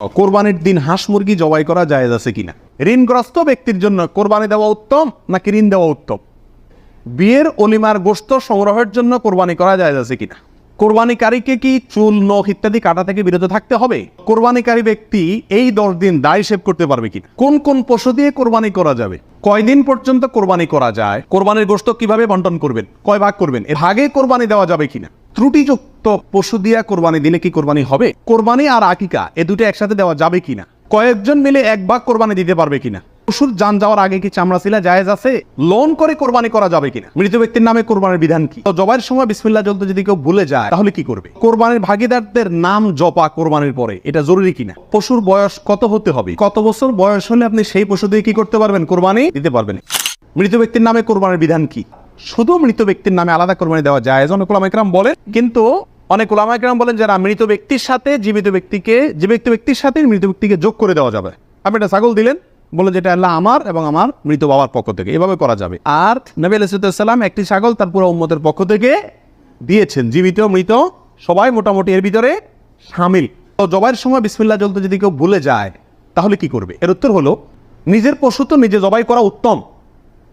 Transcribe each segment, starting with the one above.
কোরবানির দিন হাঁস মুরগি জবাই করা জায়েজ আছে কিনা? ঋণগ্রস্ত ব্যক্তির জন্য কোরবানি দেওয়া উত্তম নাকি ঋণ দেওয়া উত্তম? বিয়ের অলিমার গোশত সংগ্রহের জন্য কোরবানি করা জায়েজ আছে কিনা? কোরবানিকারীকে কি চুল, নখ ইত্যাদি কাটা থেকে বিরত থাকতে হবে? কোরবানিকারী ব্যক্তি এই 10 দিন দাড়ি শেভ করতে পারবে কিনা? কোন কোন পশু দিয়ে কোরবানি করা যাবে? কয়দিন পর্যন্ত কোরবানি করা যায়? কোরবানির গোশত কিভাবে বন্টন করবেন? কয় ভাগ করবেন? এর ভাগে কোরবানি দেওয়া যাবে কিনা? ত্রুটিযুক্ত পশু দিয়া কোরবানি দিলে কি কোরবানি হবে? কোরবানি আর আকিকা এ দুটো একসাথে দেওয়া যাবে কিনা? কয়েকজন মিলে এক ভাগ কোরবানি দিতে পারবে কিনা? পশুর জান যাওয়ার আগে কি চামড়া ছিলা জায়েজ আছে? লোন করে কোরবানি করা যাবে কিনা? মৃত ব্যক্তির নামে কোরবানির বিধান কি? তো জবাইয়ের সময় বিসমিল্লাহ বলতে যদি কেউ ভুলে যায় তাহলে কি করবে? কোরবানির ভাগীদারদের নাম জপা কোরবানির পরে এটা জরুরি কিনা? পশুর বয়স কত হতে হবে? কত বছর বয়স হলে আপনি সেই পশু দিয়ে কি করতে পারবেন? কোরবানি দিতে পারবেন। মৃত ব্যক্তির নামে কোরবানির বিধান কি? শুধু মৃত ব্যক্তির নামে আলাদা কোরবানি দেওয়া জায়েজ অনেক উলামা ইকরাম বলেন, কিন্তু অনেক উলামা ইকরাম বলেন যারা মৃত ব্যক্তির সাথে জীবিত ব্যক্তির সাথে মৃত ব্যক্তিকে যোগ করে দেওয়া যাবে। আপনি একটা ছাগল দিলেন, বলে যেটা আল্লাহ আমার এবং আমার মৃত বাবার পক্ষ থেকে, এভাবে করা যাবে। আর নবী আলাইহিস সালাম একটি ছাগল তার পুরো উম্মতের পক্ষ থেকে দিয়েছেন, জীবিত মৃত সবাই মোটামুটি এর ভিতরে শামিল। তো জবাইয়ের সময় বিসমিল্লাহ বলতে যদি কেউ ভুলে যায় তাহলে কি করবে? এর উত্তর হলো, নিজের পশু তো নিজে জবাই করা উত্তম।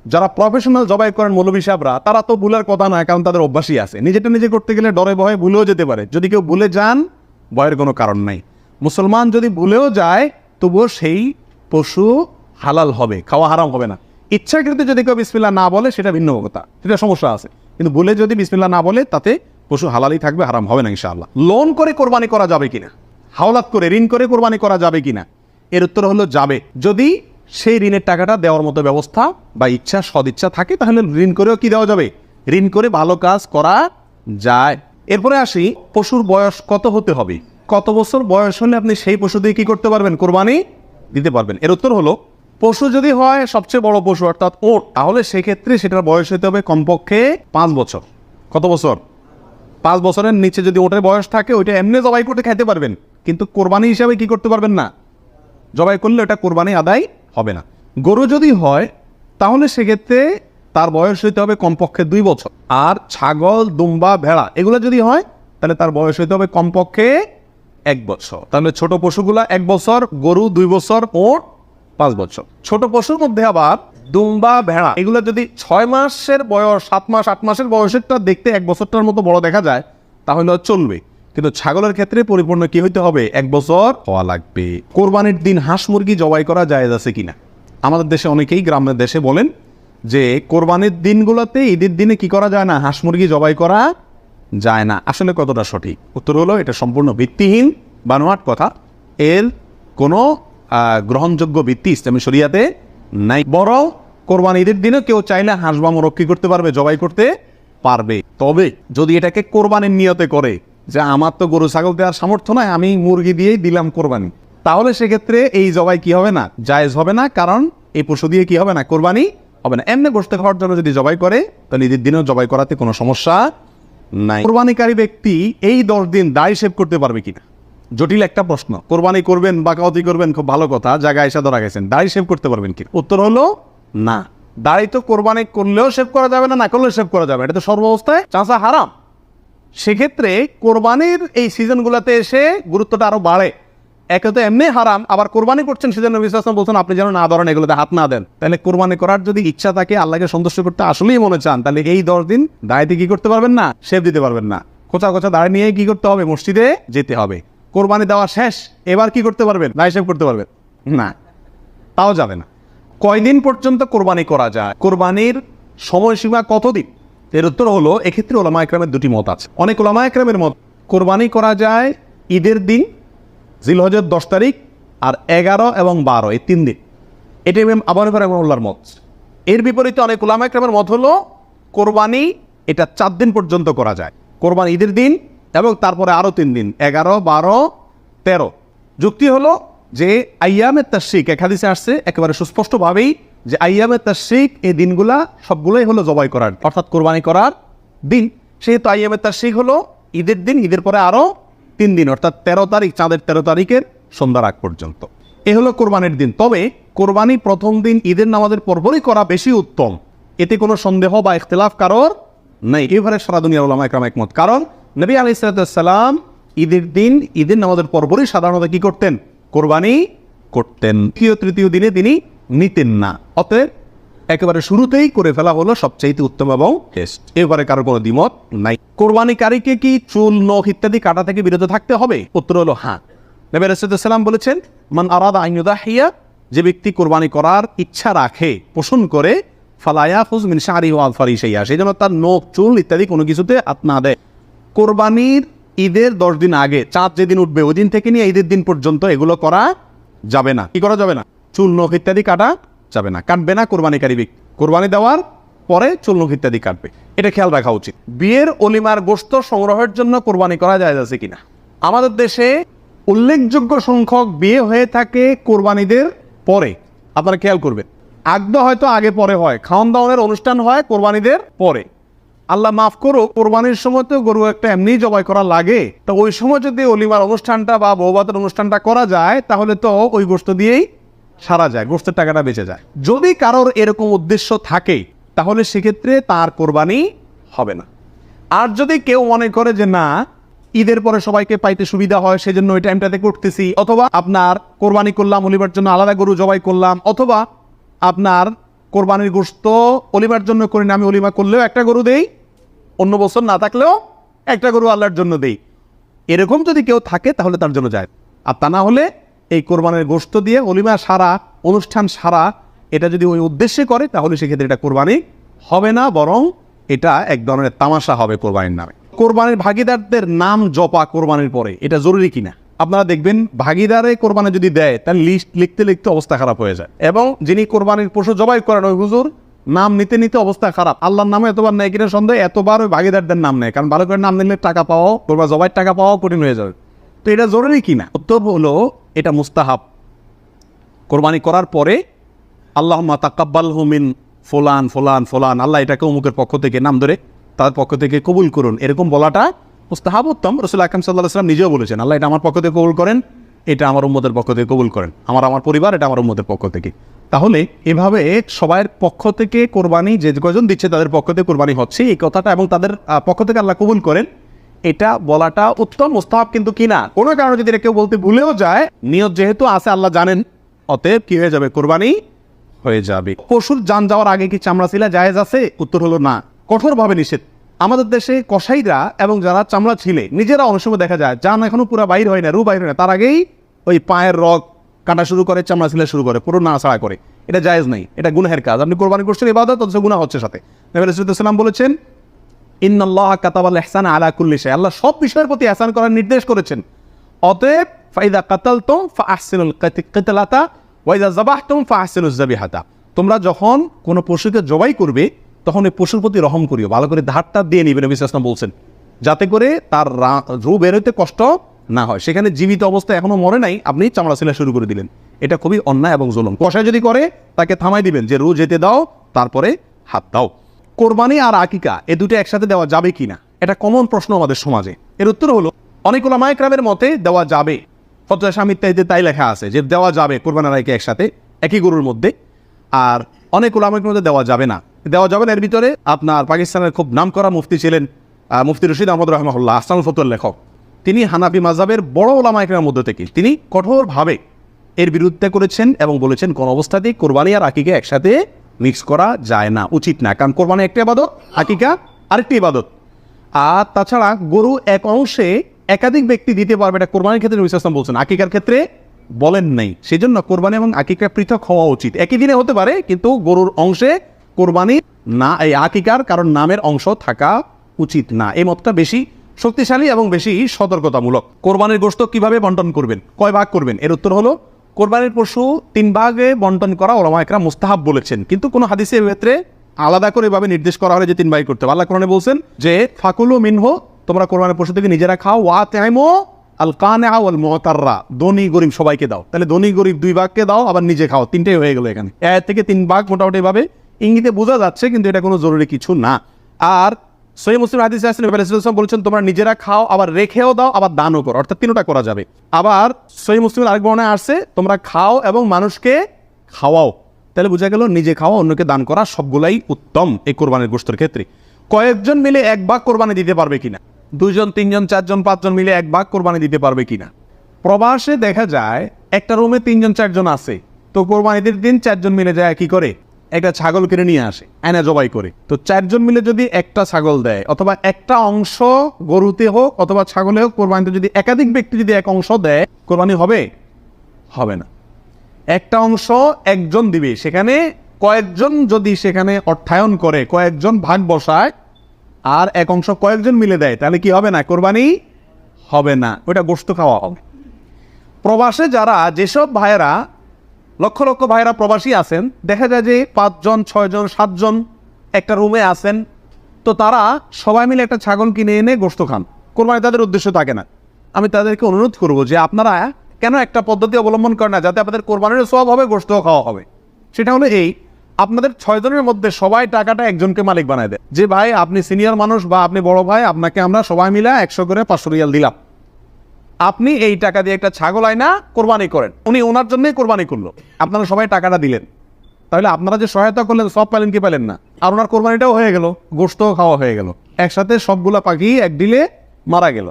যারা প্রফেশনাল জবাই করেন মৌলভী সাহেবরা, তারা তো ভুলের কথা নয়, কারণ তাদের অভ্যাসই আছে। নিজেটা নিজে করতে গেলে ডরে ভয়ে ভুলেও যেতে পারে। যদি কেউ ভুলে যান, ভয়ের কোনো কারণ নাই। মুসলমান যদি ভুলেও যায় তবুও সেই পশু হালাল হবে, খাওয়া হারাম হবে না। ইচ্ছাকৃত যদি কেউ বিসমিল্লাহ না বলে সেটা ভিন্ন কথা, সেটা সমস্যা আছে। কিন্তু ভুলে যদি বিসমিল্লাহ না বলে তাতে পশু হালালই থাকবে, হারাম হবে না ইনশাআল্লাহ। লোন করে কোরবানি করা যাবে কিনা? হাওলাত করে ঋণ করে কোরবানি করা যাবে কিনা? এর উত্তর হলো যাবে, যদি সেই ঋণের টাকাটা দেওয়ার মতো ব্যবস্থা বা ইচ্ছা সদিচ্ছা থাকে, তাহলে ঋণ করেও কি দেওয়া যাবে? ঋণ করে ভালো কাজ করা যায়। এরপরে আসি, পশুর বয়স কত হতে হবে? কত বছর বয়স হলে আপনি সেই পশু দিয়ে কি করতে পারবেন? কোরবানি দিতে পারবেন। এর উত্তর হলো, পশু যদি হয় সবচেয়ে বড় পশু অর্থাৎ ওট, তাহলে সেক্ষেত্রে সেটার বয়স হতে হবে কমপক্ষে 5 বছর। কত বছর? 5 বছরের নিচে যদি ওটের বয়স থাকে, ওইটা এমনি জবাই করতে খাইতে পারবেন, কিন্তু কোরবানি হিসাবে কি করতে পারবেন না। জবাই করলে ওটা কোরবানি আদায় হবে না। গরু যদি হয় তাহলে সেক্ষেত্রে তার বয়স হইতে হবে কমপক্ষে 2 বছর। আর ছাগল, দুম্বা, ভেড়া এগুলো যদি হয় তাহলে তার বয়স হইতে হবে কমপক্ষে 1 বছর। তাহলে ছোট পশুগুলা 1 বছর, গরু 2 বছর, ওট 5 বছর। ছোট পশুর মধ্যে আবার দুম্বা, ভেড়া এগুলো যদি 6 মাসের বয়স, 7 মাস, 8 মাসের বয়সেরটা দেখতে 1 বছরটার মতো বড় দেখা যায় তাহলে চলবে, কিন্তু ছাগলের ক্ষেত্রে পরিপূর্ণ কি হইতে হবে? 1 বছর হওয়া লাগবে। কোরবানির দিন হাঁস মুরগি জবাই করা জায়েজ আছে কিনা? আমাদের দেশে অনেকেই গ্রামের দেশে বলেন যে কোরবানির দিনগুলোতে, ঈদের দিনে কি করা যায় না? হাঁস মুরগি জবাই করা যায় না। আসলে কতটা সঠিক? উত্তর হলো, এটা সম্পূর্ণ ভিত্তিহীন বানোয়াট কথা। এর কোনো গ্রহণযোগ্য ভিত্তি ইসলামী শরিয়াতে নাই। বরং কোরবানি ঈদের দিনে কেউ চাইলে হাঁস বা মোরগ কি করতে পারবে? জবাই করতে পারবে। তবে যদি এটাকে কোরবানির নিয়তে করে যে আমার তো গরু ছাগল দেওয়ার সামর্থ্য নয়, আমি মুরগি দিয়েই দিলাম কোরবানি, তাহলে সেক্ষেত্রে এই জবাই কি হবে না? জায়েজ হবে না, কারণ এই পশু দিয়ে কি হবে না? কোরবানি হবে না। এমনি গোশত খাওয়ার জন্য যদি জবাই করে তাহলে ঈদের দিনেও জবাই করাতে কোনো সমস্যা নাই। কোরবানিকারী ব্যক্তি এই 10 দিন দাড়ি শেভ করতে পারবে কিনা? জটিল একটা প্রশ্ন। কোরবানি করবেন, বাকাওয়াতি করবেন, খুব ভালো কথা, জায়গায় এসে ধরা গেছেন, দাড়ি শেভ করতে পারবেন কি? উত্তর হলো না। দাড়ি তো কোরবানি করলেও শেভ করা যাবে না, না করলেও শেভ করা যাবে, এটা তো সর্বাবস্থায় চাঁচা হারাম। সেক্ষেত্রে কোরবানির এই সিজনগুলোতে এসে গুরুত্বটা আরো বাড়ে। একে তো এমনি হারাম, আবার কোরবানি করছেন সেজন্য বিশ্বাস বলছেন আপনি যেন না ধরেন, এগুলোতে হাত না দেন। তাহলে কোরবানি করার যদি ইচ্ছা থাকে, আল্লাহকে সন্তুষ্ট করতে আসলেই মনে চান, তাহলে এই 10 দিন দাড়িতে কি করতে পারবেন না? শেভ দিতে পারবেন না। কোচা কোচা দাড়ি নিয়ে কি করতে হবে? মসজিদে যেতে হবে। কোরবানি দেওয়া শেষ, এবার কি করতে পারবেন? দাড়ি শেভ করতে পারবেন না, তাও যাবে না। কয়দিন পর্যন্ত কোরবানি করা যায়? কোরবানির সময়সীমা কতদিন? এর উত্তর হলো, এক্ষেত্রে ওলামা একরামের 2টি মত আছে। অনেক ওলামা একরামের মত কোরবানি করা যায় ঈদের দিন, জিলহজের 10 তারিখ, আর 11 এবং 12 এই 3 দিন। এটি ইমাম আবু হানিফা রাহিমাহুল্লাহর মত। এর বিপরীতে অনেক ওলামা একরামের মত হলো কোরবানি এটা 4 দিন পর্যন্ত করা যায়। কোরবানি ঈদের দিন এবং তারপরে আরও 3 দিন, 11, 12, 13। যুক্তি হলো যে আইয়ামে তাশরিক, এক হাদিসে আসছে একেবারে সুস্পষ্টভাবেই যে আইয়ামে তাশরিক এই দিনগুলা সবগুলোই হলো জবাই করার অর্থাৎ কোরবানি করার দিন। সেহেতু আইয়ামে তাশরিক হলো ঈদের দিন, ঈদের পরে আরও 3 দিন অর্থাৎ 13 তারিখ, চাঁদের 13 তারিখের সন্ধ্যার আগ পর্যন্ত। এ হলো কোরবানির দিন। তবে কোরবানি প্রথম দিন ঈদের নামাজের পরপরই করা বেশি উত্তম, এতে কোনো সন্দেহ বা ইখতিলাফ কারোর নেই। এবারে সারা দুনিয়ার উলামা একরাম একমত। কারণ নবী আলাইহিস সালাম ঈদের দিন ঈদের নামাজের পরপরই সাধারণত কি করতেন? কোরবানি করতেন, তৃতীয় দিনে তিনি নিতেন না। অতএব একেবারে শুরুতেই করে ফেলা হলো সবচাইতে উত্তম এবং বেস্ট। এবারে কারো কোনো দ্বিমত নাই। কোরবানিকারীকে কি চুল, নখ ইত্যাদি কাটা থেকে বিরত থাকতে হবে? উত্তর হলো হ্যাঁ। নবী রাসূলুল্লাহ সাল্লাল্লাহু আলাইহি ওয়াসাল্লাম বলেছেন, মান আরাদা আন ইউদাহিয়া, যে ব্যক্তি কোরবানি করার ইচ্ছা রাখে, পোষণ করে, ফালা ইয়াখুয মিন শা'রিহি ওয়া আযফারিহি শাইআ, সেই জন্য তার নখ, চুল ইত্যাদি কোনো কিছুতে হাত না দেয়। কোরবানির ঈদের 10 দিন আগে, চাঁদ যেদিন উঠবে ওই দিন থেকে নিয়ে ঈদের দিন পর্যন্ত এগুলো করা যাবে না। কি করা যাবে না? চুল, নখ ইত্যাদি কাটা যাবে না, কাটবে না কোরবানিকারী ব্যক্তি। কোরবানি দেওয়ার পরে চুল, নখ ইত্যাদি কাটবে, এটা খেয়াল রাখা উচিত। বিয়ের অলিমার গোশত সংগ্রহের জন্য কোরবানি করা যায় আছে কিনা? আমাদের দেশে উল্লেখযোগ্য সংখ্যক বিয়ে হয়ে থাকে কোরবানিদের পরে। আপনারা খেয়াল করবেন, আগদ হয়তো আগে পরে হয়, খাওয়ান দাওয়ানের অনুষ্ঠান হয় কোরবানিদের পরে। আল্লাহ মাফ করুক, কোরবানির সময় তো গরু একটা এমনি জবাই করা লাগে, তো ওই সময় যদি অলিমার অনুষ্ঠানটা বা বৌভাতের অনুষ্ঠানটা করা যায় তাহলে তো ওই গোশত দিয়েই সারা যায়, গোশতের টাকাটা বেঁচে যায়। যদি কারোর এরকম উদ্দেশ্য থাকে তাহলে সেক্ষেত্রে তার কোরবানি হবে না। আর যদি কেউ মনে করে যে না, ঈদের পরে সবাইকে পাইতে সুবিধা হয় সেজন্য ওই টাইমটাতে করতেছি, অথবা আপনার কোরবানি করলাম, অলিমার জন্য আলাদা গরু জবাই করলাম, অথবা আপনার কোরবানির গোশত অলিমার জন্য করি না, আমি অলিমা করলেও একটা গরু দেই, অন্য বছর না থাকলেও একটা গরু আল্লাহর জন্য দেই, এরকম যদি কেউ থাকে তাহলে তার জন্য যায়। আর তা না হলে এই কোরবানির গোশত দিয়ে অলিমা সারা, অনুষ্ঠান সারা, এটা যদি ওই উদ্দেশ্যে করে তাহলে সেক্ষেত্রে এটা কোরবানি হবে না, বরং এটা এক ধরনের তামাশা হবে কোরবানির নামে। কোরবানির ভাগিদারদের নাম জপা কোরবানির পরে এটা জরুরি কিনা? আপনারা দেখবেন ভাগিদারে কোরবানি যদি দেয় তার লিস্ট লিখতে লিখতে অবস্থা খারাপ হয়ে যায়, এবং যিনি কোরবানির পশু জবাই করেন ওই হুজুর নাম নিতে নিতে অবস্থা খারাপ। আল্লাহর নামে এতবার নেয় কিনা সন্দেহ, এতবার ওই ভাগিদারদের নাম নেয়, কারণ ভালো করে নাম নিলে টাকা পাওয়া, কোরবানি জবাইয়ের টাকা পাওয়া কঠিন হয়ে যাবে। তো এটা জরুরি কিনা? উত্তর হলো এটা মুস্তাহাব। কোরবানি করার পরে আল্লাহুম্মা তাকাব্বালহু মিন ফুলান ফুলান ফুলান, আল্লাহ এটাকে অমুকের পক্ষ থেকে নাম ধরে তার পক্ষ থেকে কবুল করুন, এরকম বলাটা মুস্তাহাব, উত্তম। রাসূল আকরাম সাল্লাল্লাহু আলাইহি ওয়াসাল্লাম নিজেও বলেছেন, আল্লাহ এটা আমার পক্ষ থেকে কবুল করেন, এটা আমার উম্মতের পক্ষ থেকে কবুল করেন, আমার পরিবার, এটা আমার উম্মতের পক্ষ থেকে। তাহলে এভাবে সবাইয়ের পক্ষ থেকে কোরবানি যে কয়জন দিচ্ছে তাদের পক্ষ থেকে কোরবানি হচ্ছে এই কথাটা, এবং তাদের পক্ষ থেকে আল্লাহ কবুল করেন, এটা বলাটা উত্তম, মুস্তাহাব কিন্তু কিনা। কোনো কারণে যদি এটা কেউ বলতে ভুলেও যায়, নিয়ত যেহেতু আছে আল্লাহ জানেন, অতএব কি হয়ে যাবে? কোরবানি হয়ে যাবে। পশুর জান যাওয়ার আগে কি চামড়া ছিলা জায়েজ আছে? উত্তর হলো না, কঠোরভাবে নিষেধ। আমাদের দেশে কসাইরা এবং যারা চামড়া ছিলে নিজেরা অনেক সময় দেখা যায় জান এখনো পুরো বাইর হয় না, রু বাইর হয় না, তার আগেই ওই পায়ের রগ কাটা শুরু করে, চামড়া ছিলা শুরু করে, পুরো নাড়াচাড়া করে। এটা জায়েজ নাই, এটা গুনাহের কাজ। আপনি কোরবানি করছেন ইবাদত, অথচ গুনাহ হচ্ছে সাথে। নবী রাসূলুল্লাহ সাল্লাল্লাহু আলাইহি ওয়াসাল্লাম বলেছেন, ইন্নাল্লাহা কাতাবাল ইহসানা আলা কুল্লি শাই, আল্লাহ সব বিষয়ের প্রতি ইহসান করার নির্দেশ করেছেন। অতএব ফাইদা কাতালতুম ফাআহসিনুল কিতলাতা ওয়া ইযা যাবাহতুম ফাআহসিনুজ যাবিহাতা, তোমরা যখন কোনো পশুকে জবাই করবে তখন এই পশুর প্রতি রহম করিও, ভালো করে ধারটা দিয়ে নিবে, নবী সাল্লাল্লাহু আলাইহি ওয়াসাল্লাম বলছেন, যাতে করে তার রূহ বের হইতে কষ্ট না হয়। সেখানে জীবিত অবস্থায় এখনো মরে নাই, আপনি চামড়া ছিলা শুরু করে দিলেন, এটা খুবই অন্যায় এবং জুলুম। কষায় যদি করে তাকে থামাই দিবেন যে রূহ যেতে দাও, তারপরে হাত দাও। কোরবানি আর আকিকা এ দুটো একসাথে দেওয়া যাবে কিনা, এটা কমন প্রশ্ন আমাদের সমাজে। এর উত্তর হলো অনেক উলামায়ে কেরামের মতে দেওয়া যাবে, ফতোয়া শামী ইত্যাদিতে তাই লেখা আছে যে দেওয়া যাবে কোরবানি আর আকিকা একসাথে একই গরুর মধ্যে। আর অনেক উলামায়ে মধ্যে দেওয়া যাবে না। দেওয়া যাবে না এর ভিতরে আপনার পাকিস্তানের খুব নামকরা মুফতি ছিলেন মুফতি রশিদ আহমদ রাহমাহুল্লাহ, আহসানুল ফতোয়ার লেখক। তিনি হানাফি মাযহাবের বড় উলামায়ে কেরামের মধ্যে থেকে তিনি কঠোরভাবে এর বিরুদ্ধে করেছেন এবং বলেছেন কোন অবস্থাতেই কোরবানি আর আকিকা একসাথে মিক্স করা যায় না, উচিত না। কারণ কোরবানি একটা ইবাদত, আকিকা আরেকটি ইবাদত। আর তাছাড়া গরু এক অংশে একাধিক ব্যক্তি দিতে পারবে, এটা কোরবানির ক্ষেত্রে নবী সাল্লাল্লাহু আলাইহি ওয়াসাল্লাম বলছেন, আকিকার ক্ষেত্রে বলেন নাই। সেই জন্য কোরবানি এবং আকিকা পৃথক হওয়া উচিত। একই দিনে হতে পারে কিন্তু গরুর অংশে কোরবানি না, এই আকিকার কারণ নামের অংশ থাকা উচিত না। এই মতটা বেশি শক্তিশালী এবং বেশি সতর্কতামূলক। কোরবানির গোশত কিভাবে বন্টন করবেন, কয় ভাগ করবেন? এর উত্তর হলো কোরবানির পশু 3 ভাগে বন্টন করা উলামায়ে কেরাম মুস্তাহাব বলেছেন, কিন্তু কোনো হাদিসের ক্ষেত্রে আলাদা করে এভাবে নির্দেশ করা হলে যে 3 ভাগ করতে হবে। আল্লাহ কোরআনে বলছেন যে ফাকুলু মিনহু, তোমরা কোরবানির পশু থেকে নিজেরা খাও, ওয়া তাইমু আল কানিআ ওয়াল মুতাররা, ধনী গরিব সবাইকে দাও। তাহলে ধনী গরিব 2 ভাগকে দাও, আবার নিজে খাও, 3টাই হয়ে গেল এখানে। এর থেকে 3 ভাগ মোটামুটি ভাবে ইঙ্গিতে বোঝা যাচ্ছে, কিন্তু এটা কোনো জরুরি কিছু না। আর সহিহ মুসলিম হাদিসে আছে নবী সাল্লাল্লাহু আলাইহি ওয়াসাল্লাম বলেছেন তোমরা নিজেরা খাও, আবার রেখেও দাও, আবার দানও করো, অর্থাৎ 3টা করা যাবে। আবার সহিহ মুসলিমের আরেক বর্ণনায় আসছে তোমরা খাও এবং মানুষকে খাওয়াও। তাহলে বোঝা গেল নিজে খাওয়া, অন্যকে দান করা সবগুলাই উত্তম এই কোরবানির গোশতের ক্ষেত্রে। কয়েকজন মিলে 1 ভাগ কোরবানি দিতে পারবে কিনা? 2 জন 3 জন 4 জন 5 জন মিলে 1 ভাগ কোরবানি দিতে পারবে কিনা? প্রবাসে দেখা যায় একটা রুমে 3-4 জন আছে, তো কোরবানিদের দিন 4 জন মিলে যায় কি করে, একটা ছাগল কিনে নিয়ে আসে, এনে জবাই করে। তো 4 জন মিলে যদি একটা ছাগল দেয়, অথবা একটা অংশ গরুতে হোক অথবা ছাগলে হোক, কোরবানিতে যদি একাধিক ব্যক্তি যদি এক অংশ দেয়, কোরবানি হবে? হবে না। একটা অংশ একজন দিবে, সেখানে কয়েকজন যদি সেখানে অর্থায়ন করে, কয়েকজন ভাগ বসায়, আর এক অংশ কয়েকজন মিলে দেয়, তাহলে কি হবে না? কোরবানি হবে না, ওটা গোশত খাওয়া হবে। প্রবাসে যারা, যেসব ভাইয়েরা, লক্ষ লক্ষ ভাইয়েরা প্রবাসী আছেন, দেখা যায় যে 5 জন 6 জন 7 জন একটা রুমে আছেন, তো তারা সবাই মিলে একটা ছাগল কিনে এনে গোশত খান, কোরবানি তাদের উদ্দেশ্য থাকে না। আমি তাদেরকে অনুরোধ করব যে আপনারা কেন একটা পদ্ধতি অবলম্বন করেন না, যাতে আপনাদের কোরবানির সওয়াব হবে, গোশত খাওয়া হবে। সেটা হলো এই, আপনাদের 6 জনের মধ্যে সবাই টাকাটা একজনকে মালিক বানায় দেয়, যে ভাই আপনি সিনিয়র মানুষ বা আপনি বড় ভাই, আপনাকে আমরা সবাই মিলে 100 করে 500 রিয়াল দিলাম, আপনি এই টাকা দিয়ে একটা ছাগল আয়না কোরবানি করেন। উনি ওনার জন্যই কোরবানি করলো, আপনারা সবাই টাকাটা দিলেন, তাহলে আপনারা যে সহায়তা করলেন সব পেলেন কি পেলেন না? আর ওনার কোরবানিটাও হয়ে গেল, গোশতও খাওয়া হয়ে গেল, একসাথে সবগুলা পাখি এক ডিলে মারা গেল।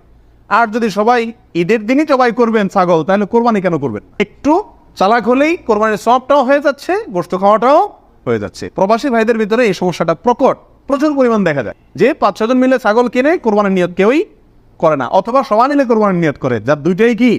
আর যদি সবাই ঈদের দিনই জবাই করবেন ছাগল, তাহলে কোরবানি কেন করবেন? একটু চালাক হলেই কোরবানির সবটাও হয়ে যাচ্ছে, গোশত খাওয়াটাও হয়ে যাচ্ছে। প্রবাসী ভাইদের ভিতরে এই সমস্যাটা প্রচুর পরিমাণ দেখা যায়, যে 5-6 জন মিলে ছাগল কিনে কোরবানির নিয়ত কেউই করে না, অথবা সবাই মিলে কোরবানির নিয়ত করে, যার দুইটাই কি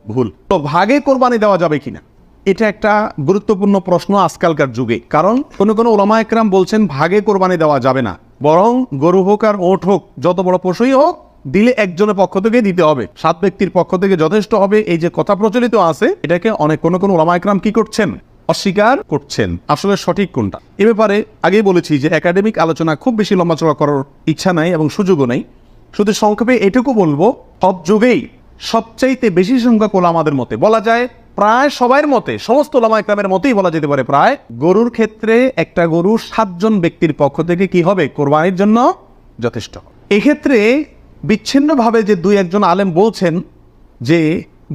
ভুল। তো ভাগে কোরবানি দেওয়া যাবে কিনা, এটা একটা গুরুত্বপূর্ণ প্রশ্ন আজকালকার যুগে। কারণ কোনো ওলামা একরাম বলছেন ভাগে কোরবানি দেওয়া যাবে না, বরং গরু হোক আর ওট হোক, যত বড় পশুই হোক, দিলে একজনের পক্ষ থেকে দিতে হবে, 7 ব্যক্তির পক্ষ থেকে যথেষ্ট হবে। এই যে কথা প্রচলিত আছে, এটাকে অনেক কোনো ওলামা একরাম কি করছেন, অস্বীকার করছেন। আসলে সঠিক কোনটা, এ ব্যাপারে আগেই বলেছি যে একাডেমিক আলোচনা খুব বেশি লম্বাচড়া করার ইচ্ছা নাই এবং সুযোগও নাই। শুধু সংক্ষেপে এটুকু বলবো, সব যুগেই সবচাইতে বেশি সংখ্যক ওলামাদের মতে, বলা যায় প্রায় সবার মতে, সমস্ত ওলামা একরামের মতেই বলা যেতে পারে, প্রায় গরুর ক্ষেত্রে একটা গরু 7 জন ব্যক্তির পক্ষ থেকে কি হবে, কোরবানির জন্য যথেষ্ট। এক্ষেত্রে বিচ্ছিন্নভাবে যে 2-1 জন আলেম বলছেন যে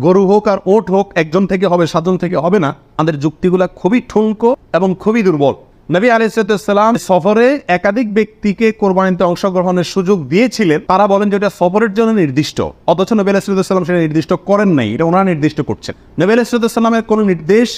গরু হোক আর ওট হোক, একজন থেকে হবে, 7 জন থেকে হবে না, আমাদের যুক্তিগুলা খুবই ঠুনকো এবং খুবই দুর্বল। নবী আলাইহিস সালাম সফরে একাধিক ব্যক্তিকে কোরবানিতে অংশগ্রহণের সুযোগ দিয়েছিলেন, তারা বলেন যে এটা সফরের জন্য নির্দিষ্ট, অথচ নবী আলাইহিস সালাম সেটা নির্দিষ্ট করেন নাই, এটা ওনারা নির্দিষ্ট করছেন। নবী আলাইহিস সালামের কোনো নির্দেশ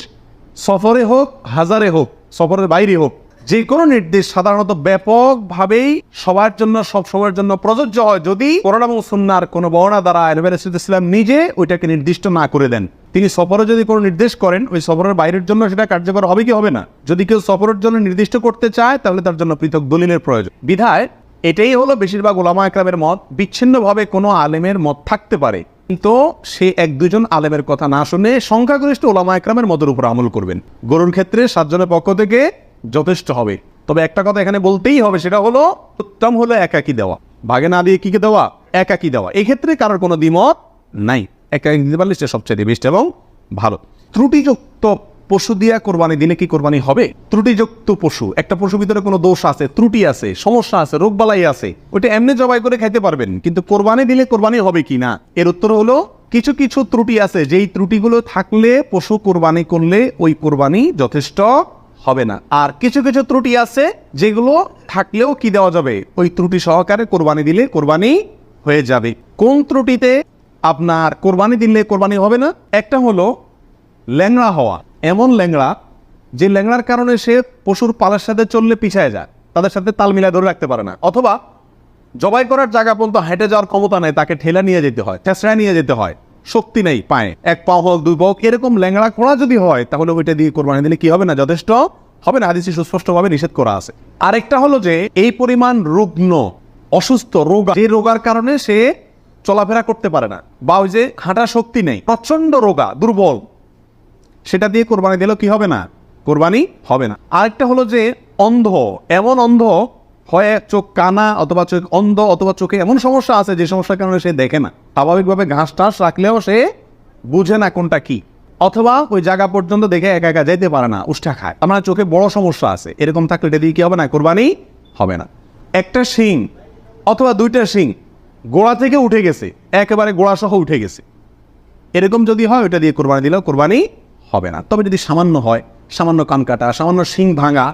সফরে হোক, হাজারে হোক, সফরের বাইরে হোক, যে কোনো নির্দেশ সাধারণত ব্যাপকভাবেই সবার জন্য, সব সময়ের জন্য প্রযোজ্য হয়, যদি কোরআন এবং সুন্নাহর কোনো বর্ণনা দ্বারা নবী আলাইহিস সালাম নিজে ওইটাকে নির্দিষ্ট না করে দেন। তিনি সফরে যদি কোনো নির্দেশ করেন, ওই সফরের বাইরের জন্য সেটা কার্যকর হবে কি হবে না। যদি কেউ সফরের জন্য নির্দিষ্ট করতে চায়, তাহলে তার জন্য পৃথক দলিলের প্রয়োজন। বিধায় এটাই হলো বেশিরভাগ ওলামা একরামের মত। বিচ্ছিন্নভাবে কোনো আলেমের মত থাকতে পারে, কিন্তু সে 1-2 জন আলেমের কথা না শুনে সংখ্যাগরিষ্ঠ ওলামা একরামের মতের উপর আমল করবেন। গরুর ক্ষেত্রে 7 জনের পক্ষ থেকে যথেষ্ট হবে। তবে একটা কথা এখানে বলতেই হবে, সেটা হলো উত্তম হলো একাকি দেওয়া, ভাগে না দিয়ে কি দেওয়া, একাকি দেওয়া। এক্ষেত্রে কারোর কোনো দ্বিমত নাই, একাকি দিতে পারলে সেটা সবচেয়ে বেস্ট এবং ভালো। ত্রুটিযুক্ত পশু দিয়া কোরবানি দিলে কি কোরবানি হবে? ত্রুটিযুক্ত পশু, একটা পশুর ভিতরে কোনো দোষ আছে, ত্রুটি আছে, সমস্যা আছে, রোগবালাই আছে, ওইটা এমনি জবাই করে খাইতে পারবেন, কিন্তু কোরবানি দিলে কোরবানি হবে কি না, এর উত্তর হলো কিছু কিছু ত্রুটি আছে, যেই ত্রুটিগুলো থাকলে পশু কোরবানি করলে ওই কোরবানি যথেষ্ট হবে না। আর কিছু কিছু ত্রুটি আছে যেগুলো থাকলেও কি দেওয়া যাবে, ওই ত্রুটি সহকারে কোরবানি দিলে কোরবানি হয়ে যাবে। কোন ত্রুটিতে আপনার কোরবানি দিলে কোরবানি হবে না? একটা হলো ল্যাংড়া হওয়া, এমন ল্যাংড়া যে ল্যাংড়ার কারণে সে পশুর পালের সাথে চললে পিছায় যায়, তাদের সাথে তাল মিলায় ধরে রাখতে পারে না, অথবা জবাই করার জায়গা পর্যন্ত হেঁটে যাওয়ার ক্ষমতা নেই, তাকে ঠেলা নিয়ে যেতে হয়, ঠেসড়ায় নিয়ে যেতে হয়, শক্তি নেই পায়ে, 1 পা হোক 2 পা হোক, এরকম ল্যাংড়া খোঁড়া যদি হয়, তাহলে ওইটা দিয়ে কোরবানি দিলে কি হবে না, যথেষ্ট হবে না, হাদিসে সুস্পষ্টভাবে নিষেধ করা আছে। আরেকটা হলো যে এই পরিমাণ রুগ্ন, অসুস্থ, রোগা, যে রোগার কারণে সে চলাফেরা করতে পারে না, বা ওই যে হাঁটা শক্তি নেই, প্রচন্ড রোগা, দুর্বল, সেটা দিয়ে কোরবানি দিলেও কি হবে না, কোরবানি হবে না। আরেকটা হলো যে অন্ধ, এমন অন্ধ হয়, চোখ কানা অথবা চোখ অন্ধ, অথবা চোখে এমন সমস্যা আছে যে সমস্যার কারণে সে দেখে না, স্বাভাবিকভাবে ঘাস টাস রাখলেও সে বুঝে না কোনটা কি, অথবা ওই জায়গা পর্যন্ত দেখে একা একা যেতে পারে না, উষ্টা খায়, আমার চোখে বড় সমস্যা আছে, এরকম থাকলে এটা দিয়ে কি হবে না, কোরবানি হবে না। একটা শিং অথবা 2টা শিং গোড়া থেকে উঠে গেছে, একেবারে গোড়া সহ উঠে গেছে, এরকম যদি হয় ওইটা দিয়ে কোরবানি দিলেও কোরবানি হবে না। তবে যদি সামান্য হয়, সামান্য কান কাটা, সামান্য শিং ভাঙা,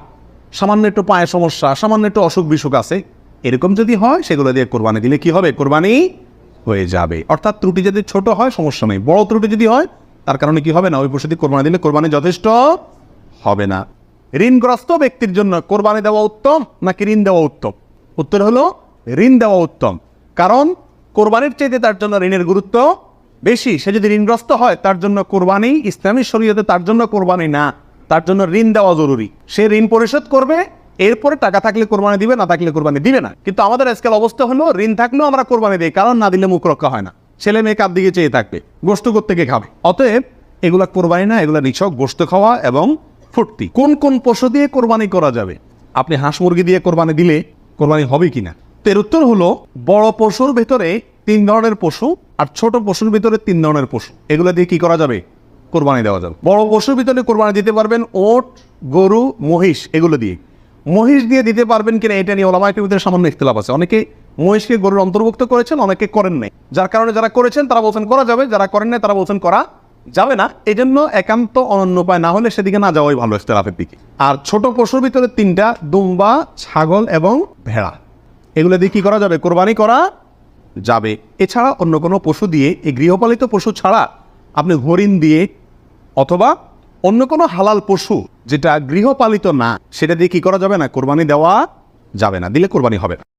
সামান্য একটু পায়ে সমস্যা, সামান্য একটু অসুখ বিসুখ আছে, এরকম যদি হয়, সেগুলো দিয়ে কোরবানি দিলে কি হবে, কোরবানি হয়ে যাবে। অর্থাৎ ত্রুটি যদি ছোট হয় সমস্যা নেই, বড় ত্রুটি যদি হয় তার কারণে কি হবে না, ওই পশু দিয়ে কোরবানি দিলে কোরবানি যথেষ্ট হবে না। ঋণগ্রস্ত ব্যক্তির জন্য কোরবানি দেওয়া উত্তম নাকি ঋণ দেওয়া উত্তম? উত্তর হলো ঋণ দেওয়া উত্তম। কারণ কোরবানির চাইতে তার জন্য ঋণের গুরুত্ব বেশি। সে যদি ঋণগ্রস্ত হয় তার জন্য কোরবানি ইসলামী শরীয়তে তার জন্য কোরবানি না, তার জন্য ঋণ দেওয়া জরুরি। সে ঋণ পরিশোধ করবে, এরপরে টাকা থাকলে কোরবানি দিবে, না থাকলে কোরবানি দিবে না। কিন্তু আমাদের আজকাল অবস্থা হলো ঋণ থাকলেও আমরা কোরবানি দিই, কারণ না দিলে মুখ রক্ষা হয় না, ছেলে মেয়ে কার দিকে চেয়ে থাকবে, গোশত থেকে খাবে। অতএব এগুলা কোরবানি না, এগুলা নিছক গোশত খাওয়া এবং ফুর্তি। কোন কোন পশু দিয়ে কোরবানি করা যাবে? আপনি হাঁস মুরগি দিয়ে কোরবানি দিলে কোরবানি হবে কিনা? এর উত্তর হলো বড় পশুর ভেতরে 3 ধরনের পশু আর ছোট পশুর ভিতরে 3 ধরনের পশু, এগুলো দিয়ে কি করা যাবে? কোরবানি দেওয়া যাবে। বড় পশুর ভিতরে কোরবানি দিতে পারবেন ওট, গরু, মহিষ, এগুলো দিয়ে। মহিষ দিয়ে দিতে পারবেন কিনা এটা নিয়ে ওলামায়ের ভিতরে সামান্য ইখতিলাফ আছে। অনেকে মহিষকে গরুর অন্তর্ভুক্ত করেছেন, অনেকে করেন নাই। যার কারণে যারা করেছেন তারা বলছেন করা যাবে, যারা করেন নাই তারা বলছেন করা যাবে না। এই জন্য একান্ত অনন্য উপায় না হলে সেদিকে না যাওয়াই ভালো, ইখতিলাফের দিকে। আর ছোট পশুর ভিতরে 3টা, দুম্বা, ছাগল এবং ভেড়া, এগুলো দিয়ে কি করা যাবে? কোরবানি করা যাবে। এছাড়া অন্য কোনো পশু দিয়ে, এই গৃহপালিত পশু ছাড়া আপনি হরিণ দিয়ে অথবা অন্য কোনো হালাল পশু যেটা গৃহপালিত না, সেটা দিয়ে কি করা যাবে না? কোরবানি দেওয়া যাবে না, দিলে কোরবানি হবে না।